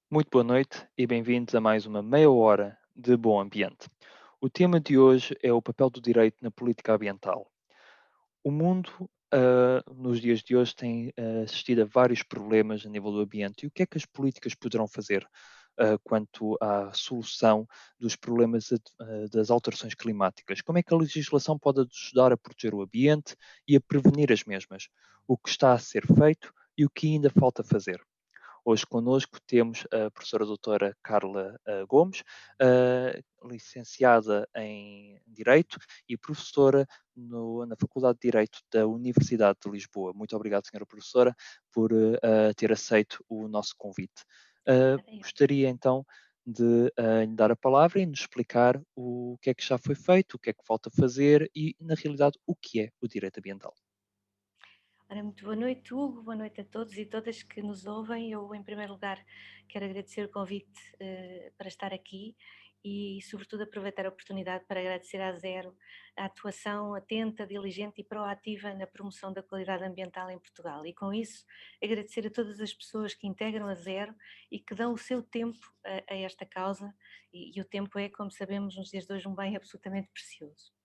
Muito boa noite e bem-vindos a mais uma meia hora de bom ambiente. O tema de hoje é o papel do direito na política ambiental. O mundo, nos dias de hoje, tem assistido a vários problemas a nível do ambiente. E o que é que as políticas poderão fazer quanto à solução dos problemas das alterações climáticas? Como é que a legislação pode ajudar a proteger o ambiente e a prevenir as mesmas? O que está a ser feito e o que ainda falta fazer? Hoje connosco temos a professora doutora Carla Gomes, licenciada em Direito e professora na Faculdade de Direito da Universidade de Lisboa. Muito obrigado, senhora professora, por ter aceito o nosso convite. Era eu. Gostaria então de lhe dar a palavra e nos explicar o que é que já foi feito, o que é que falta fazer e, na realidade, o que é o direito ambiental. Ora, muito boa noite, Hugo, boa noite a todos e todas que nos ouvem. Eu, em primeiro lugar, quero agradecer o convite para estar aqui e, sobretudo, aproveitar a oportunidade para agradecer à Zero a atuação atenta, diligente e proativa na promoção da qualidade ambiental em Portugal. E, com isso, agradecer a todas as pessoas que integram a Zero e que dão o seu tempo a esta causa. E o tempo é, como sabemos, nos dias de hoje, um bem absolutamente precioso.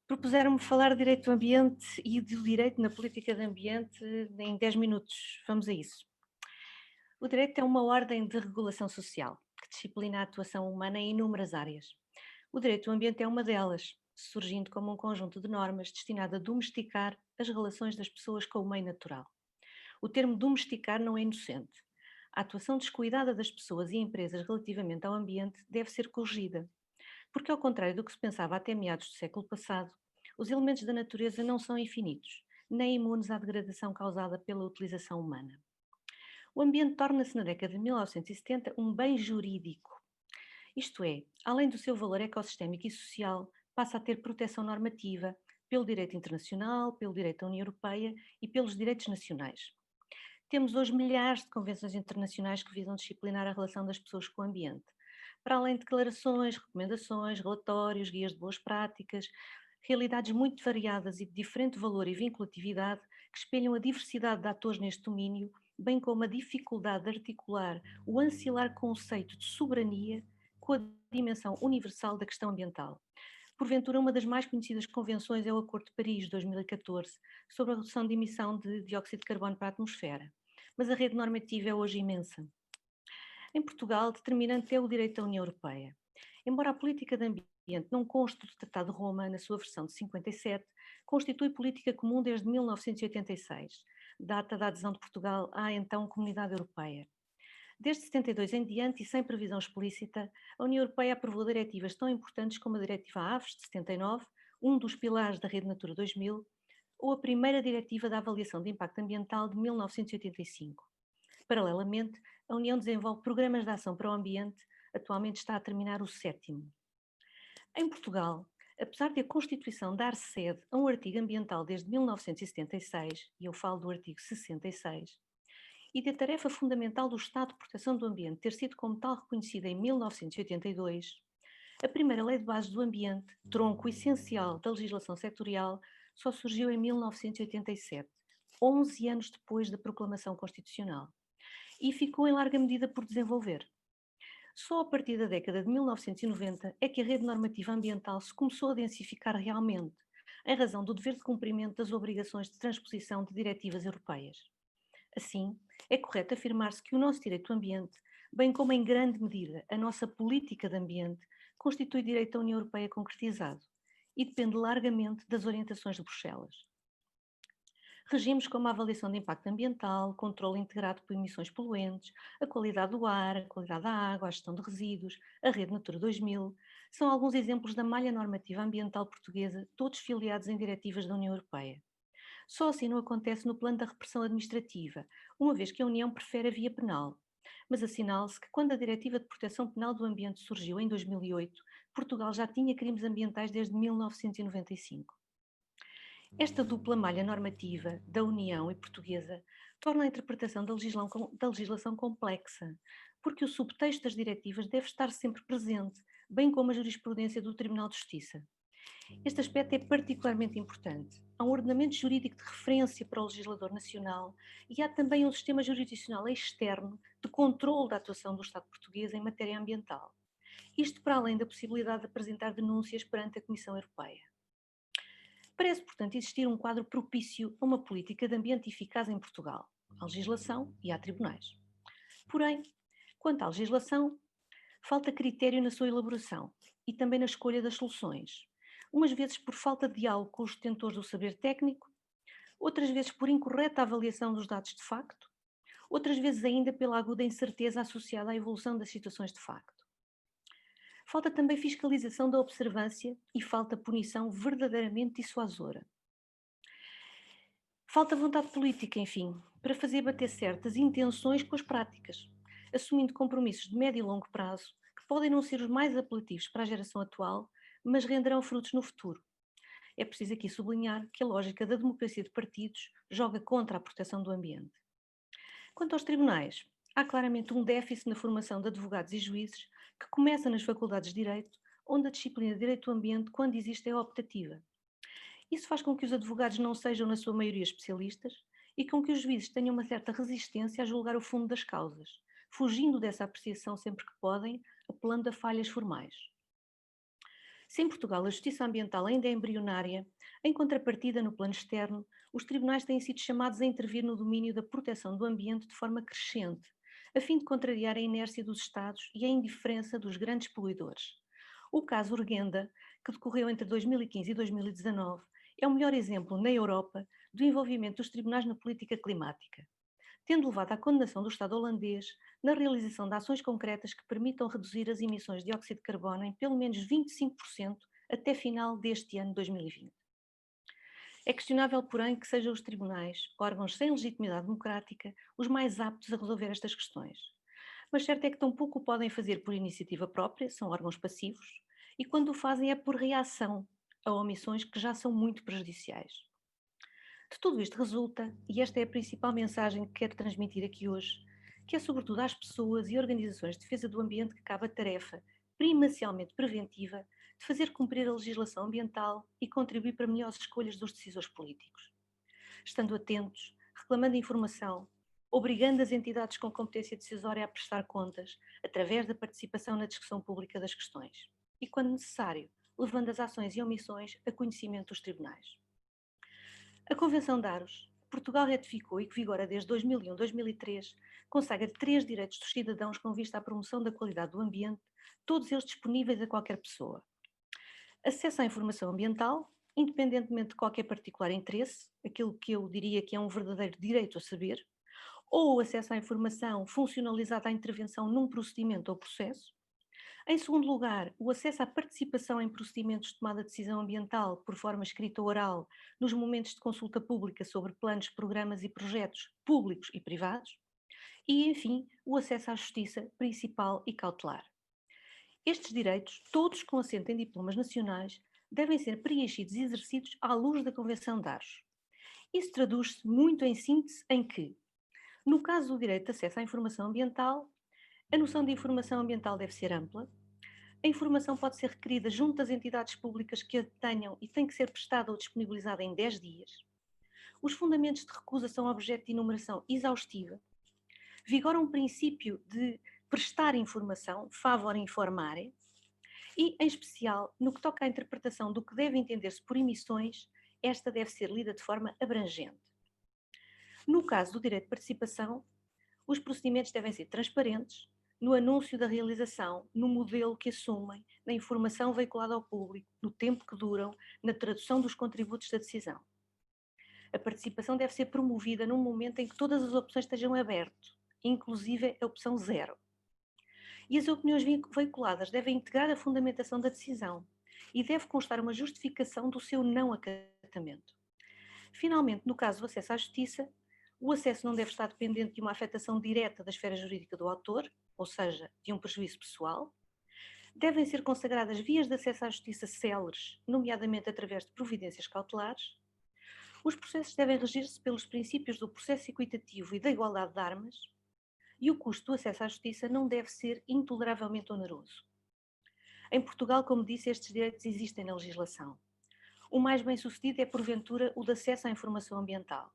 Propuseram-me falar de direito do ambiente e do direito na política de ambiente em 10 minutos. Vamos a isso. O direito é uma ordem de regulação social que disciplina a atuação humana em inúmeras áreas. O direito do ambiente é uma delas, surgindo como um conjunto de normas destinado a domesticar as relações das pessoas com o meio natural. O termo domesticar não é inocente. A atuação descuidada das pessoas e empresas relativamente ao ambiente deve ser corrigida, porque, ao contrário do que se pensava até meados do século passado, os elementos da natureza não são infinitos, nem imunes à degradação causada pela utilização humana. O ambiente torna-se, na década de 1970, um bem jurídico. Isto é, além do seu valor ecossistémico e social, passa a ter proteção normativa pelo direito internacional, pelo direito da União Europeia e pelos direitos nacionais. Temos hoje milhares de convenções internacionais que visam disciplinar a relação das pessoas com o ambiente, para além de declarações, recomendações, relatórios, guias de boas práticas, realidades muito variadas e de diferente valor e vinculatividade que espelham a diversidade de atores neste domínio, bem como a dificuldade de articular o ancilar conceito de soberania com a dimensão universal da questão ambiental. Porventura, uma das mais conhecidas convenções é o Acordo de Paris de 2014 sobre a redução de emissão de dióxido de carbono para a atmosfera. Mas a rede normativa é hoje imensa. Em Portugal, determinante é o direito da União Europeia. Embora a política de ambiente não conste do Tratado de Roma, na sua versão de 57, constitui política comum desde 1986, data da adesão de Portugal à então Comunidade Europeia. Desde 72 em diante e sem previsão explícita, a União Europeia aprovou diretivas tão importantes como a Diretiva Aves de 79, um dos pilares da Rede Natura 2000, ou a primeira Diretiva da Avaliação de Impacto Ambiental de 1985. Paralelamente, a União desenvolve programas de ação para o ambiente, atualmente está a terminar o sétimo. Em Portugal, apesar de a Constituição dar sede a um artigo ambiental desde 1976, e eu falo do artigo 66, e da tarefa fundamental do Estado de Proteção do Ambiente ter sido como tal reconhecida em 1982, a primeira Lei de Bases do Ambiente, tronco essencial da legislação setorial, só surgiu em 1987, 11 anos depois da proclamação constitucional, e ficou em larga medida por desenvolver. Só a partir da década de 1990 é que a rede normativa ambiental se começou a densificar realmente, em razão do dever de cumprimento das obrigações de transposição de diretivas europeias. Assim, é correto afirmar-se que o nosso direito do ambiente, bem como em grande medida a nossa política de ambiente, constitui direito da União Europeia concretizado e depende largamente das orientações de Bruxelas. Regimes como a avaliação de impacto ambiental, controle integrado por emissões poluentes, a qualidade do ar, a qualidade da água, a gestão de resíduos, a rede Natura 2000, são alguns exemplos da malha normativa ambiental portuguesa, todos filiados em diretivas da União Europeia. Só assim não acontece no plano da repressão administrativa, uma vez que a União prefere a via penal. Mas assinale-se que quando a Diretiva de Proteção Penal do Ambiente surgiu em 2008, Portugal já tinha crimes ambientais desde 1995. Esta dupla malha normativa da União e portuguesa torna a interpretação da legislação complexa, porque o subtexto das diretivas deve estar sempre presente, bem como a jurisprudência do Tribunal de Justiça. Este aspecto é particularmente importante. Há um ordenamento jurídico de referência para o legislador nacional e há também um sistema jurisdicional externo de controle da atuação do Estado português em matéria ambiental. Isto para além da possibilidade de apresentar denúncias perante a Comissão Europeia. Parece, portanto, existir um quadro propício a uma política de ambiente eficaz em Portugal, à legislação e a tribunais. Porém, quanto à legislação, falta critério na sua elaboração e também na escolha das soluções, umas vezes por falta de diálogo com os detentores do saber técnico, outras vezes por incorreta avaliação dos dados de facto, outras vezes ainda pela aguda incerteza associada à evolução das situações de facto. Falta também fiscalização da observância e falta punição verdadeiramente dissuasora. Falta vontade política, enfim, para fazer bater certas intenções com as práticas, assumindo compromissos de médio e longo prazo que podem não ser os mais apelativos para a geração atual, mas renderão frutos no futuro. É preciso aqui sublinhar que a lógica da democracia de partidos joga contra a proteção do ambiente. Quanto aos tribunais, há claramente um déficit na formação de advogados e juízes que começa nas faculdades de Direito, onde a disciplina de Direito do Ambiente, quando existe, é optativa. Isso faz com que os advogados não sejam, na sua maioria, especialistas e com que os juízes tenham uma certa resistência a julgar o fundo das causas, fugindo dessa apreciação sempre que podem, apelando a falhas formais. Se em Portugal a justiça ambiental ainda é embrionária, em contrapartida, no plano externo, os tribunais têm sido chamados a intervir no domínio da proteção do ambiente de forma crescente, a fim de contrariar a inércia dos Estados e a indiferença dos grandes poluidores. O caso Urgenda, que decorreu entre 2015 e 2019, é o melhor exemplo na Europa do envolvimento dos tribunais na política climática, tendo levado à condenação do Estado holandês na realização de ações concretas que permitam reduzir as emissões de dióxido de carbono em pelo menos 25% até final deste ano 2020. É questionável, porém, que sejam os tribunais, órgãos sem legitimidade democrática, os mais aptos a resolver estas questões. Mas certo é que tão pouco o podem fazer por iniciativa própria, são órgãos passivos, e quando o fazem é por reação a omissões que já são muito prejudiciais. De tudo isto resulta, e esta é a principal mensagem que quero transmitir aqui hoje, que é sobretudo às pessoas e organizações de defesa do ambiente que cabe a tarefa, primacialmente preventiva, de fazer cumprir a legislação ambiental e contribuir para melhores escolhas dos decisores políticos. Estando atentos, reclamando informação, obrigando as entidades com competência decisória a prestar contas, através da participação na discussão pública das questões. E, quando necessário, levando as ações e omissões a conhecimento dos tribunais. A Convenção de Aros, que Portugal ratificou e que vigora desde 2001-2003, consagra 3 direitos dos cidadãos com vista à promoção da qualidade do ambiente, todos eles disponíveis a qualquer pessoa. Acesso à informação ambiental, independentemente de qualquer particular interesse, aquilo que eu diria que é um verdadeiro direito a saber, ou o acesso à informação funcionalizada à intervenção num procedimento ou processo. Em segundo lugar, o acesso à participação em procedimentos de tomada de decisão ambiental por forma escrita ou oral nos momentos de consulta pública sobre planos, programas e projetos públicos e privados. E, enfim, o acesso à justiça principal e cautelar. Estes direitos, todos com assento em diplomas nacionais, devem ser preenchidos e exercidos à luz da Convenção de Aros. Isso traduz-se muito em síntese em que, no caso do direito de acesso à informação ambiental, a noção de informação ambiental deve ser ampla, a informação pode ser requerida junto das entidades públicas que a tenham e tem que ser prestada ou disponibilizada em 10 dias. Os fundamentos de recusa são objeto de enumeração exaustiva. Vigora um princípio de prestar informação, favor informare, e, em especial, no que toca à interpretação do que deve entender-se por emissões, esta deve ser lida de forma abrangente. No caso do direito de participação, os procedimentos devem ser transparentes, no anúncio da realização, no modelo que assumem, na informação veiculada ao público, no tempo que duram, na tradução dos contributos da decisão. A participação deve ser promovida num momento em que todas as opções estejam abertas, inclusive a opção 0. E as opiniões veiculadas devem integrar a fundamentação da decisão e deve constar uma justificação do seu não acatamento. Finalmente, no caso do acesso à justiça, o acesso não deve estar dependente de uma afetação direta da esfera jurídica do autor, ou seja, de um prejuízo pessoal. Devem ser consagradas vias de acesso à justiça céleres, nomeadamente através de providências cautelares. Os processos devem regir-se pelos princípios do processo equitativo e da igualdade de armas. E o custo do acesso à justiça não deve ser intoleravelmente oneroso. Em Portugal, como disse, estes direitos existem na legislação. O mais bem-sucedido é, porventura, o de acesso à informação ambiental.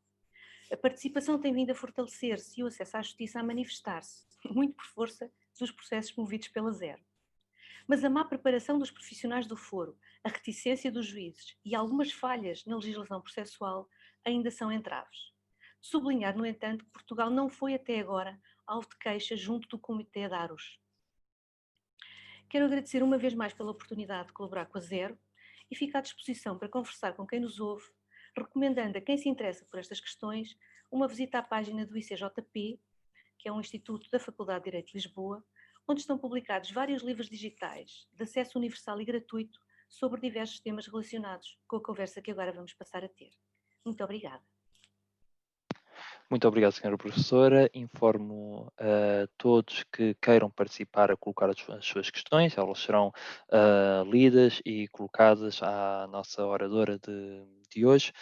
A participação tem vindo a fortalecer-se e o acesso à justiça a manifestar-se, muito por força dos processos movidos pela Zero. Mas a má preparação dos profissionais do foro, a reticência dos juízes e algumas falhas na legislação processual ainda são entraves. Sublinhar, no entanto, que Portugal não foi até agora alvo de queixa junto do Comitê de Aros. Quero agradecer uma vez mais pela oportunidade de colaborar com a Zero e fico à disposição para conversar com quem nos ouve, recomendando a quem se interessa por estas questões uma visita à página do ICJP, que é um instituto da Faculdade de Direito de Lisboa, onde estão publicados vários livros digitais de acesso universal e gratuito sobre diversos temas relacionados com a conversa que agora vamos passar a ter. Muito obrigada. Muito obrigado, senhora professora. Informo a todos que queiram participar a colocar as suas questões. Elas serão lidas e colocadas à nossa oradora de hoje.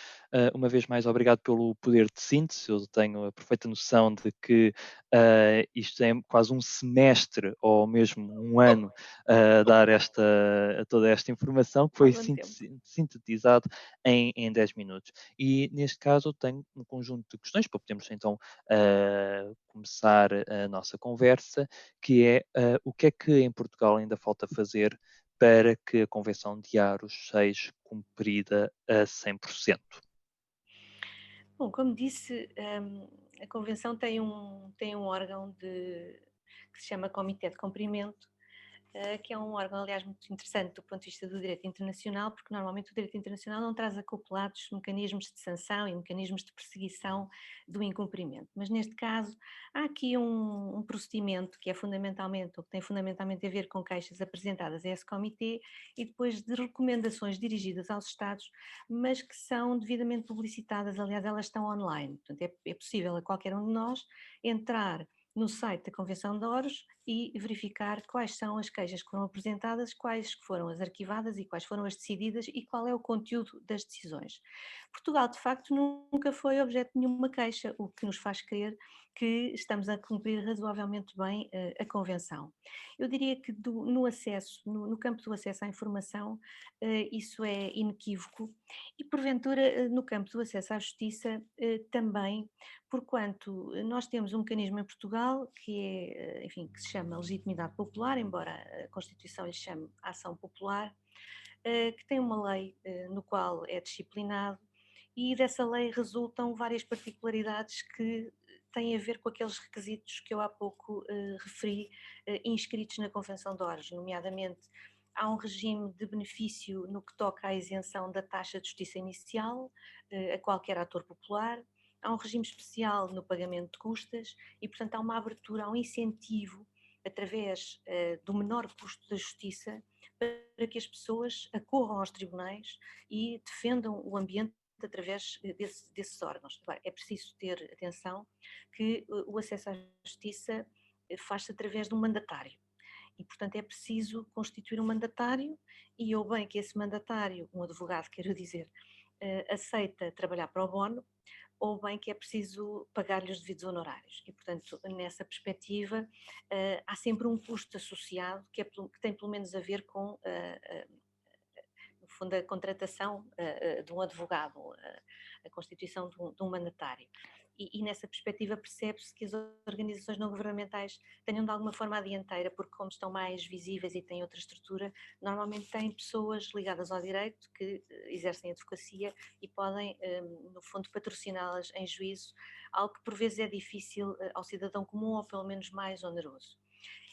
Uma vez mais, obrigado pelo poder de síntese. Eu tenho a perfeita noção de que isto é quase um semestre ou mesmo um ano a dar toda esta informação que foi sintetizado em 10 minutos. E neste caso tenho um conjunto de questões para podermos então começar a nossa conversa, que é o que é que em Portugal ainda falta fazer para que a Convenção de Aros seja cumprida a 100%. Bom, como disse, a Convenção tem um órgão que se chama Comitê de Cumprimento, que é um órgão, aliás, muito interessante do ponto de vista do direito internacional, porque normalmente o direito internacional não traz acoplados mecanismos de sanção e mecanismos de perseguição do incumprimento. Mas neste caso, há aqui um procedimento que é fundamentalmente, ou que tem fundamentalmente a ver com queixas apresentadas a esse comitê e depois de recomendações dirigidas aos Estados, mas que são devidamente publicitadas, aliás, elas estão online. Portanto, é possível a qualquer um de nós entrar no site da Convenção de Aros e verificar quais são as queixas que foram apresentadas, quais foram as arquivadas e quais foram as decididas e qual é o conteúdo das decisões. Portugal, de facto, nunca foi objeto de nenhuma queixa, o que nos faz crer que estamos a cumprir razoavelmente bem a Convenção. Eu diria que no campo do acesso à informação, isso é inequívoco e, porventura, no campo do acesso à justiça, também, porquanto nós temos um mecanismo em Portugal que é, enfim, que se chama legitimidade popular, embora a Constituição lhe chame ação popular, que tem uma lei no qual é disciplinado e dessa lei resultam várias particularidades que têm a ver com aqueles requisitos que eu há pouco referi, inscritos na Convenção de Aros, nomeadamente há um regime de benefício no que toca à isenção da taxa de justiça inicial a qualquer ator popular, há um regime especial no pagamento de custas e, portanto, há uma abertura, há um incentivo através do menor custo da justiça para que as pessoas acorram aos tribunais e defendam o ambiente através desses órgãos. Agora, é preciso ter atenção que o acesso à justiça faz-se através de um mandatário. E, portanto, é preciso constituir um mandatário e, ou bem que esse mandatário, um advogado, quero dizer, aceita trabalhar para o bono, ou bem que é preciso pagar-lhe os devidos honorários. E, portanto, nessa perspectiva, há sempre um custo associado que tem pelo menos a ver com no fundo, a contratação de um advogado, a constituição de um mandatário. E nessa perspectiva percebe-se que as organizações não governamentais tenham de alguma forma a dianteira, porque como estão mais visíveis e têm outra estrutura, normalmente têm pessoas ligadas ao direito que exercem advocacia e podem, no fundo, patrociná-las em juízo, algo que por vezes é difícil ao cidadão comum ou pelo menos mais oneroso.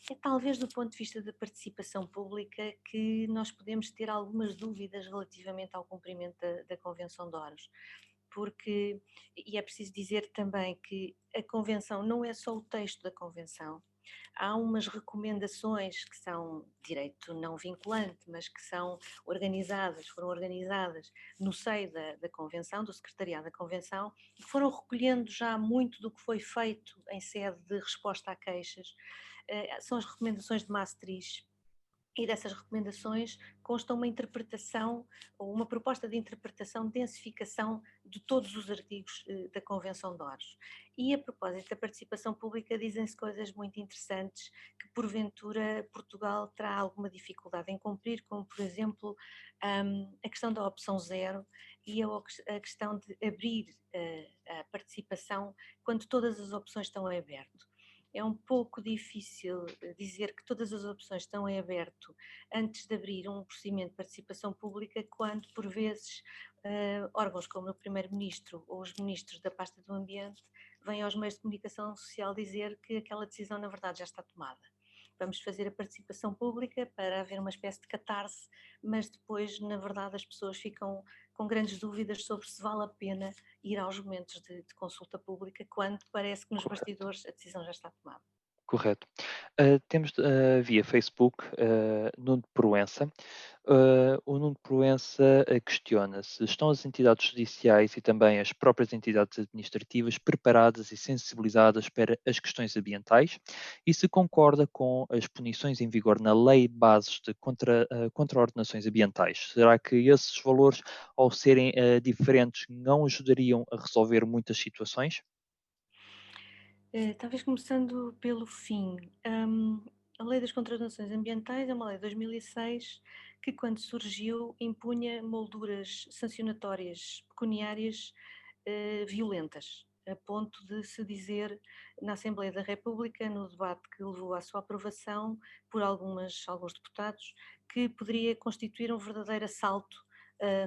É talvez do ponto de vista da participação pública que nós podemos ter algumas dúvidas relativamente ao cumprimento da Convenção de Aros, porque, e é preciso dizer também que a Convenção não é só o texto da Convenção, há umas recomendações que são direito não vinculante, mas que são foram organizadas no seio da Convenção, do Secretariado da Convenção, e que foram recolhendo já muito do que foi feito em sede de resposta a queixas. São as recomendações de Maastricht, E dessas recomendações consta uma interpretação ou uma proposta de interpretação, densificação de todos os artigos da Convenção de Aarhus. E a propósito da participação pública dizem-se coisas muito interessantes que porventura Portugal terá alguma dificuldade em cumprir, como por exemplo a questão da opção zero e a questão de abrir a participação quando todas as opções estão em aberto. É um pouco difícil dizer que todas as opções estão em aberto antes de abrir um procedimento de participação pública, quando, por vezes, órgãos como o Primeiro-Ministro ou os ministros da pasta do Ambiente vêm aos meios de comunicação social dizer que aquela decisão, na verdade, já está tomada. Vamos fazer a participação pública para haver uma espécie de catarse, mas depois, na verdade, as pessoas ficam com grandes dúvidas sobre se vale a pena ir aos momentos de consulta pública, quando parece que nos Correto. bastidores a decisão já está tomada. Correto. Temos via Facebook, Nuno Proença. O Nuno Proença questiona se estão as entidades judiciais e também as próprias entidades administrativas preparadas e sensibilizadas para as questões ambientais e se concorda com as punições em vigor na Lei de Bases de contraordenações ambientais. Será que esses valores, ao serem diferentes, não ajudariam a resolver muitas situações? Talvez começando pelo fim. A Lei das Contravenções Ambientais é uma lei de 2006 que, quando surgiu, impunha molduras sancionatórias pecuniárias violentas, a ponto de se dizer na Assembleia da República, no debate que levou à sua aprovação por alguns deputados, que poderia constituir um verdadeiro assalto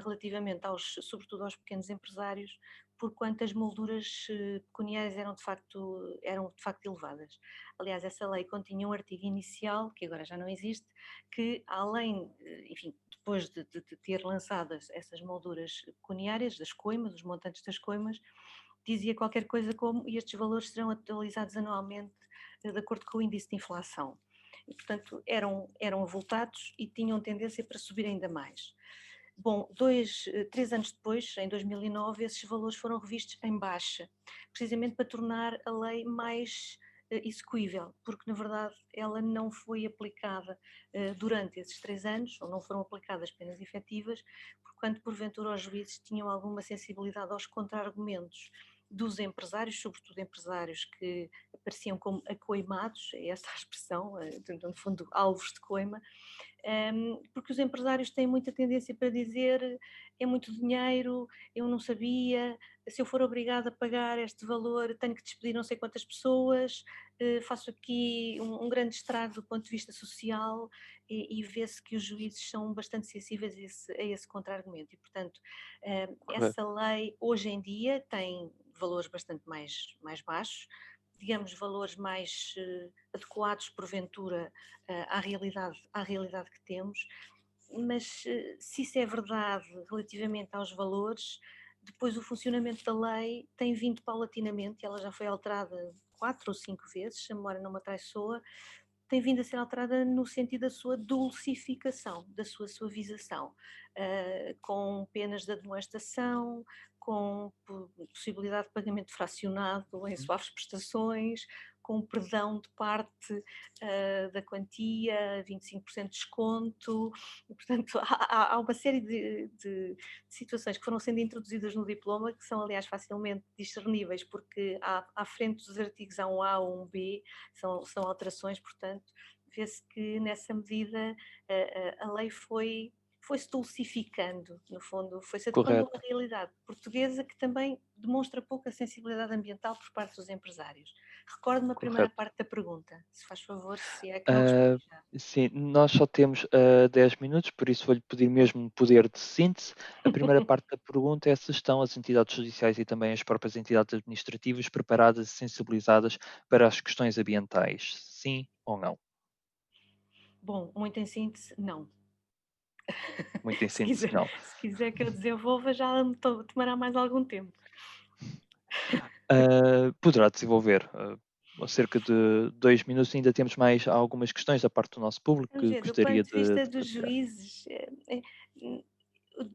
relativamente sobretudo aos pequenos empresários, porquanto as molduras pecuniárias eram de facto elevadas. Aliás, essa lei continha um artigo inicial, que agora já não existe, que além, enfim, depois de ter lançado essas molduras pecuniárias, das coimas, dos montantes das coimas, dizia qualquer coisa como: e estes valores serão atualizados anualmente de acordo com o índice de inflação. E, portanto, eram avultados e tinham tendência para subir ainda mais. Bom, 3 anos depois, em 2009, esses valores foram revistos em baixa, precisamente para tornar a lei mais execuível, porque na verdade ela não foi aplicada durante esses 3 anos, ou não foram aplicadas penas efetivas, porquanto porventura os juízes tinham alguma sensibilidade aos contra-argumentos dos empresários, sobretudo empresários que apareciam como acoimados, é essa a expressão, no fundo alvos de coima, porque os empresários têm muita tendência para dizer: é muito dinheiro, eu não sabia, se eu for obrigado a pagar este valor tenho que despedir não sei quantas pessoas, faço aqui um grande estrago do ponto de vista social, e vê-se que os juízes são bastante sensíveis a esse contra-argumento e, portanto, essa Correto. lei hoje em dia tem valores bastante mais baixos, digamos valores mais adequados porventura à realidade que temos, mas se isso é verdade relativamente aos valores, depois o funcionamento da lei tem vindo paulatinamente, ela já foi alterada 4 ou 5 vezes, se a memória não me atraiçoa, tem vindo a ser alterada no sentido da sua dulcificação, da sua suavização, com penas de admoestação, com possibilidade de pagamento fracionado em suaves prestações, com perdão de parte da quantia, 25% de desconto, e, portanto, há uma série de situações que foram sendo introduzidas no diploma, que são, aliás, facilmente discerníveis, porque à frente dos artigos há um A ou um B, são alterações, portanto, vê-se que nessa medida a lei foi-se dulcificando, no fundo, foi-se adequando a uma Correto. realidade portuguesa que também demonstra pouca sensibilidade ambiental por parte dos empresários. Recordo-me a primeira Correto. parte da pergunta, se faz favor, se é que não Ah, respondi já. sim, nós só temos 10 minutos, por isso vou-lhe pedir mesmo um poder de síntese. A primeira parte da pergunta é se estão as entidades judiciais e também as próprias entidades administrativas preparadas e sensibilizadas para as questões ambientais, sim ou não? Bom, muito em síntese, não. Muito em Se síntese, quiser, não. se quiser que eu desenvolva, já me tomará mais algum tempo. Poderá desenvolver. Cerca de 2 minutos, ainda temos mais algumas questões da parte do nosso público Vamos que ver, do gostaria ponto de de vista dos partilhar. juízes, hum,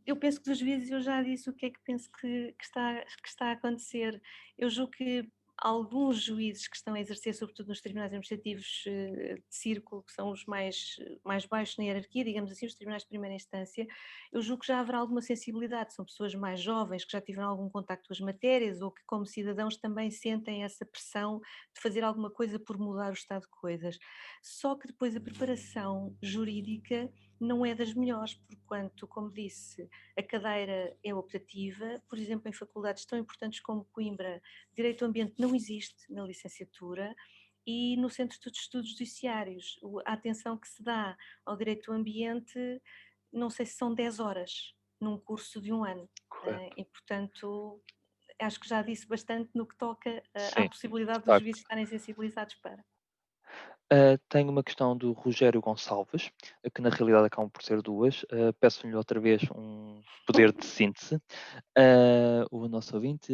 eu penso que dos juízes eu já disse o que é que penso que está a acontecer. Eu julgo que alguns juízes que estão a exercer, sobretudo nos tribunais administrativos de círculo, que são os mais baixos na hierarquia, digamos assim, os tribunais de primeira instância, eu julgo que já haverá alguma sensibilidade. São pessoas mais jovens que já tiveram algum contacto com as matérias ou que, como cidadãos, também sentem essa pressão de fazer alguma coisa por mudar o estado de coisas. Só que depois a preparação jurídica não é das melhores, porquanto, como disse, a cadeira é optativa. Por exemplo, em faculdades tão importantes como Coimbra, Direito do Ambiente não existe na licenciatura, e no Centro de Estudos Judiciários, a atenção que se dá ao direito do ambiente, não sei se são 10 horas num curso de um ano. Correto. E, portanto, acho que já disse bastante no que toca à Sim, de possibilidade dos juízes facto. estarem sensibilizados para. Tenho uma questão do Rogério Gonçalves, que na realidade acabam por ser duas. Peço-lhe outra vez um poder de síntese. O nosso ouvinte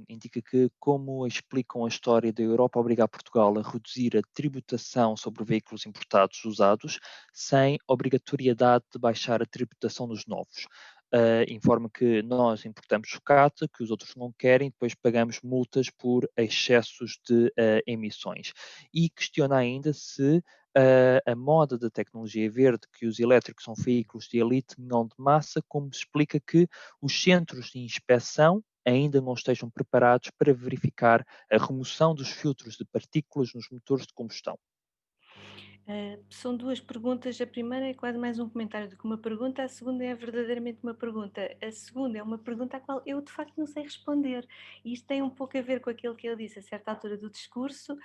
indica que como explicam a história da Europa obrigar Portugal a reduzir a tributação sobre veículos importados usados sem obrigatoriedade de baixar a tributação nos novos. Informa que nós importamos sucata, que os outros não querem, depois pagamos multas por excessos de emissões. E questiona ainda se a moda da tecnologia verde, que os elétricos são veículos de elite, não de massa, como se explica que os centros de inspeção ainda não estejam preparados para verificar a remoção dos filtros de partículas nos motores de combustão. São duas perguntas. A primeira é quase mais um comentário do que uma pergunta, a segunda é verdadeiramente uma pergunta. A segunda é uma pergunta à qual eu de facto não sei responder. E isto tem um pouco a ver com aquilo que eu disse a certa altura do discurso.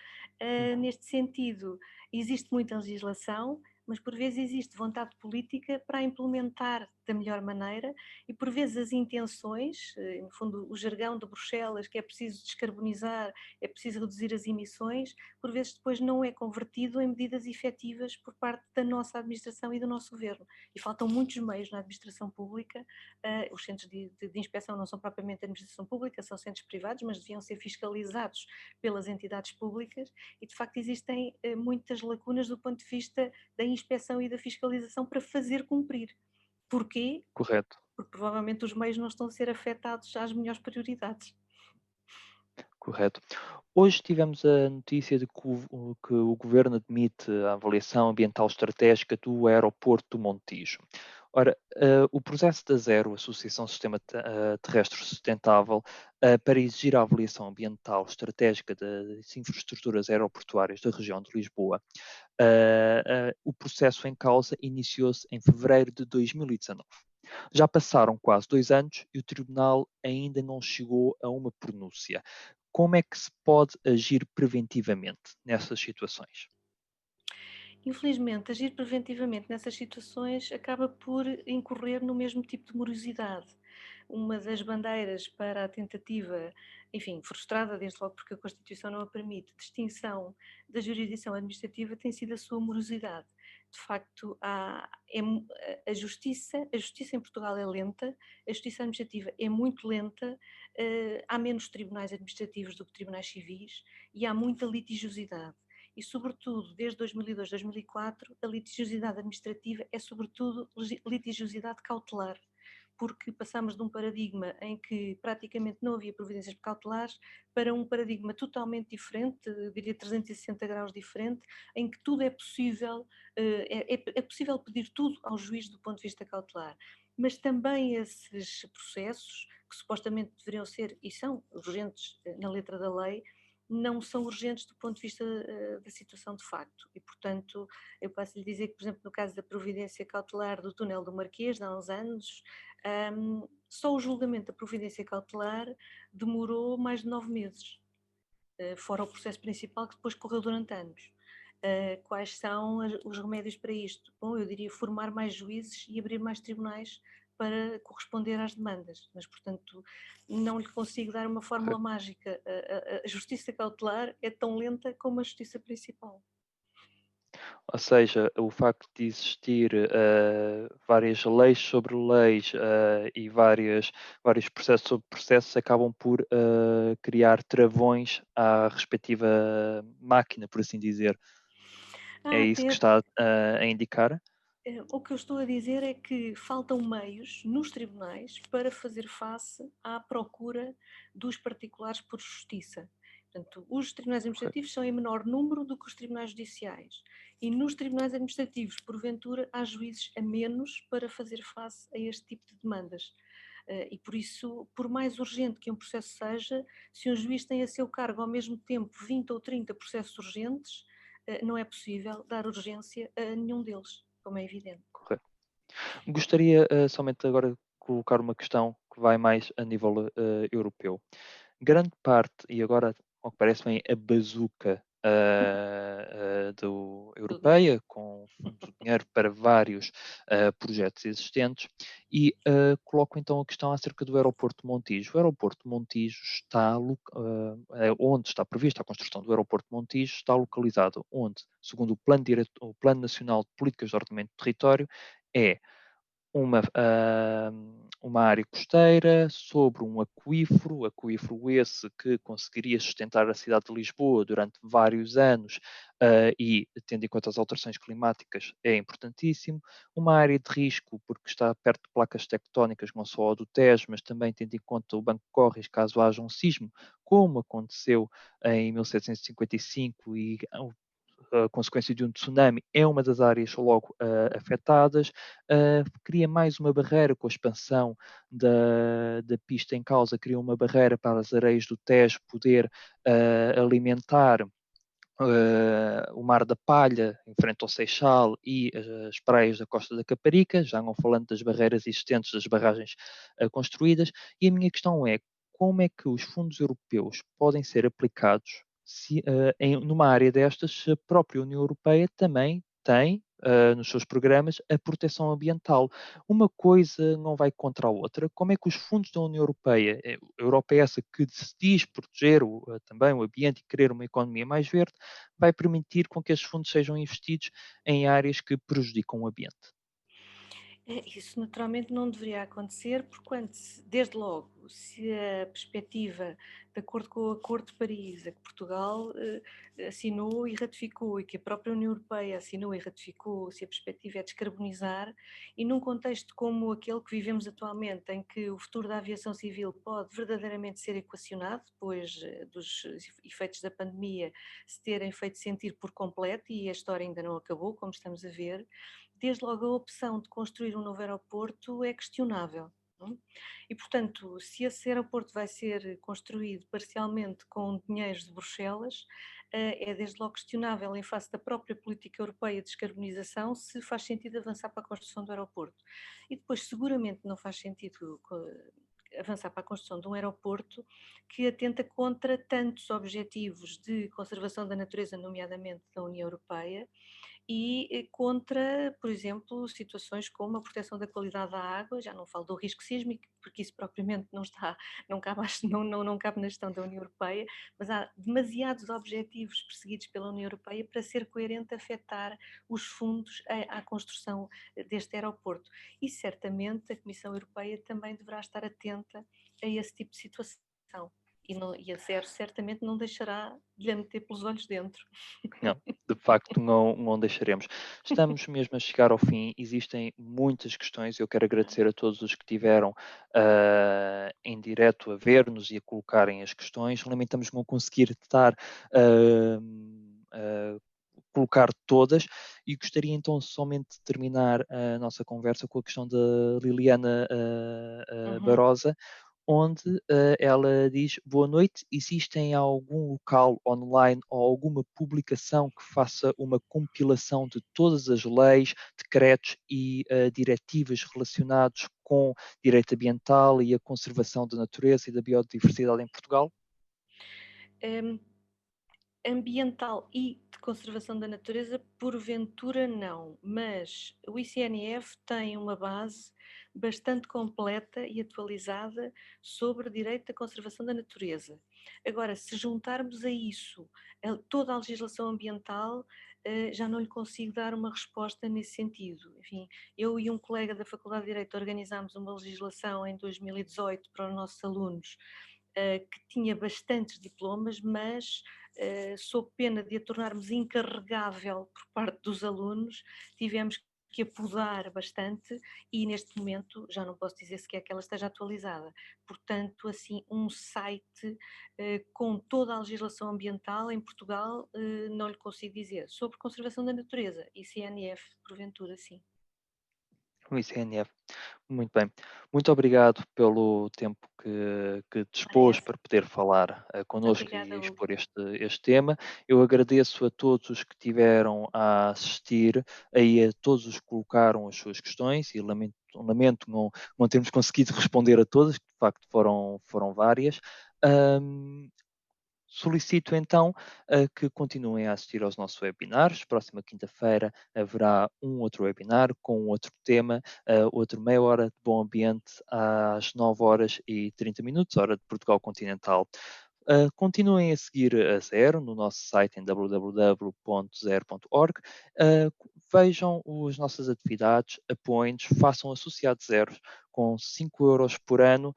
Neste sentido, existe muita legislação, mas por vezes existe vontade política para a implementar da melhor maneira, e por vezes as intenções, no fundo o jargão de Bruxelas, que é preciso descarbonizar, é preciso reduzir as emissões, por vezes depois não é convertido em medidas efetivas por parte da nossa administração e do nosso governo. E faltam muitos meios na administração pública. Os centros de inspeção não são propriamente administração pública, são centros privados, mas deviam ser fiscalizados pelas entidades públicas, e de facto existem muitas lacunas do ponto de vista da inspeção e da fiscalização para fazer cumprir. Porquê? Correto, Porque provavelmente os meios não estão a ser afetados às melhores prioridades. correto. Hoje tivemos a notícia de que o governo admite a avaliação ambiental estratégica do aeroporto do Montijo. Ora, o processo da Zero, Associação Sistema Terrestre Sustentável, para exigir a avaliação ambiental estratégica das infraestruturas aeroportuárias da região de Lisboa, o processo em causa iniciou-se em fevereiro de 2019. Já passaram quase 2 anos e o tribunal ainda não chegou a uma pronúncia. Como é que se pode agir preventivamente nessas situações? Infelizmente, agir preventivamente nessas situações acaba por incorrer no mesmo tipo de morosidade. Uma das bandeiras para a tentativa, enfim, frustrada desde logo porque a Constituição não a permite, distinção da jurisdição administrativa tem sido a sua morosidade. De facto, a justiça em Portugal é lenta, a justiça administrativa é muito lenta, há menos tribunais administrativos do que tribunais civis e há muita litigiosidade. E, sobretudo, desde 2002, 2004, a litigiosidade administrativa é, sobretudo, litigiosidade cautelar, porque passamos de um paradigma em que praticamente não havia providências cautelares para um paradigma totalmente diferente, eu diria 360 graus diferente, em que tudo é possível, é possível pedir tudo ao juiz do ponto de vista cautelar. Mas também esses processos, que supostamente deveriam ser e são urgentes na letra da lei, não são urgentes do ponto de vista da situação de facto. E, portanto, eu posso lhe dizer que, por exemplo, no caso da providência cautelar do túnel do Marquês, de há uns anos, só o julgamento da providência cautelar demorou mais de 9 meses, fora o processo principal que depois correu durante anos. Quais são os remédios para isto? Bom, eu diria formar mais juízes e abrir mais tribunais para corresponder às demandas, mas, portanto, não lhe consigo dar uma fórmula Correto. mágica. A justiça cautelar é tão lenta como a justiça principal. Ou seja, o facto de existir várias leis sobre leis e vários processos sobre processos acabam por criar travões à respectiva máquina, por assim dizer. É Há isso que até está a indicar? O que eu estou a dizer é que faltam meios nos tribunais para fazer face à procura dos particulares por justiça. Portanto, os tribunais correto. administrativos são em menor número do que os tribunais judiciais. E nos tribunais administrativos, porventura, há juízes a menos para fazer face a este tipo de demandas. E por isso, por mais urgente que um processo seja, se um juiz tem a seu cargo ao mesmo tempo 20 ou 30 processos urgentes, não é possível dar urgência a nenhum deles, como é evidente. Correto. Gostaria, somente agora de colocar uma questão que vai mais a nível, europeu. Grande parte, e agora, ao que parece, vem a bazuca, do Do dinheiro. europeia, com fundos de dinheiro para vários, projetos existentes, e, coloco então a questão acerca do aeroporto de Montijo. O aeroporto de Montijo está onde está prevista a construção do aeroporto de Montijo, está localizado onde, segundo o Plano Nacional de Políticas de Ordenamento do Território, é uma área costeira sobre um aquífero esse que conseguiria sustentar a cidade de Lisboa durante vários anos, e tendo em conta as alterações climáticas é importantíssimo. Uma área de risco, porque está perto de placas tectónicas, não só a do Tejo, mas também tendo em conta o Banco de Córreos, caso haja um sismo, como aconteceu em 1755 e a consequência de um tsunami, é uma das áreas logo afetadas. Cria mais uma barreira com a expansão da pista em causa, cria uma barreira para as areias do Tejo poder alimentar o Mar da Palha, em frente ao Seixal, e as praias da Costa da Caparica, já não falando das barreiras existentes, das barragens construídas. E a minha questão é, como é que os fundos europeus podem ser aplicados numa área destas, se a própria União Europeia também tem nos seus programas a proteção ambiental? Uma coisa não vai contra a outra. Como é que os fundos da União Europeia, a Europa é essa que se diz proteger também o ambiente e querer uma economia mais verde, vai permitir com que esses fundos sejam investidos em áreas que prejudicam o ambiente? Isso naturalmente não deveria acontecer, porquanto, desde logo, se a perspectiva, de acordo com o Acordo de Paris, a que Portugal assinou e ratificou, e que a própria União Europeia assinou e ratificou, se a perspectiva é descarbonizar, e num contexto como aquele que vivemos atualmente, em que o futuro da aviação civil pode verdadeiramente ser equacionado, depois dos efeitos da pandemia se terem feito sentir por completo, e a história ainda não acabou, como estamos a ver, desde logo a opção de construir um novo aeroporto é questionável. Não? E, portanto, se esse aeroporto vai ser construído parcialmente com dinheiros de Bruxelas, é desde logo questionável, em face da própria política europeia de descarbonização, se faz sentido avançar para a construção do aeroporto. E depois, seguramente, não faz sentido avançar para a construção de um aeroporto que atenta contra tantos objetivos de conservação da natureza, nomeadamente da União Europeia, e contra, por exemplo, situações como a proteção da qualidade da água, já não falo do risco sísmico, porque isso propriamente não está, não cabe, não cabe na gestão da União Europeia, mas há demasiados objetivos perseguidos pela União Europeia para ser coerente afetar os fundos à construção deste aeroporto. E certamente a Comissão Europeia também deverá estar atenta a esse tipo de situação. E a CER certamente não deixará de lhe meter pelos olhos dentro. Não, de facto não deixaremos. Estamos mesmo a chegar ao fim, existem muitas questões, eu quero agradecer a todos os que tiveram em direto a ver-nos e a colocarem as questões. Lamentamos não conseguir estar a colocar todas e gostaria então somente de terminar a nossa conversa com a questão da Liliana Uhum. Barosa, onde ela diz: Boa noite, existe em algum local online ou alguma publicação que faça uma compilação de todas as leis, decretos e diretivas relacionados com direito ambiental e a conservação da natureza e da biodiversidade em Portugal? Hum, Ambiental e de conservação da natureza, porventura não, mas o ICNF tem uma base bastante completa e atualizada sobre direito da conservação da natureza. Agora, se juntarmos a isso toda a legislação ambiental, já não lhe consigo dar uma resposta nesse sentido. Enfim, eu e um colega da Faculdade de Direito organizámos uma legislação em 2018 para os nossos alunos, que tinha bastantes diplomas, mas sob pena de a tornarmos incarregável por parte dos alunos, tivemos que que apodar bastante e neste momento já não posso dizer sequer que ela esteja atualizada. Portanto, assim, um site com toda a legislação ambiental em Portugal, não lhe consigo dizer. Sobre conservação da natureza, ICNF, porventura, sim. O ICNF. Muito bem. Muito obrigado pelo tempo que Ora dispôs essa. para poder falar Muito connosco e obrigada, Hugo. expor este tema. Eu agradeço a todos os que tiveram a assistir, aí a todos os que colocaram as suas questões e lamento não termos conseguido responder a todas, que de facto foram várias. Ahm, Solicito então que continuem a assistir aos nossos webinars. Próxima quinta-feira haverá um outro webinar com um outro tema, outro meia hora de bom ambiente às 9h30, hora de Portugal continental. Continuem a seguir a Zero no nosso site em www.zero.org. Vejam as nossas atividades, apoiem-nos, façam associados zeros com 5 euros por ano,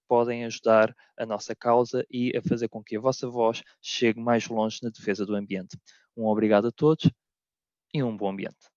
podem ajudar a nossa causa e a fazer com que a vossa voz chegue mais longe na defesa do ambiente. Um obrigado a todos e um bom ambiente.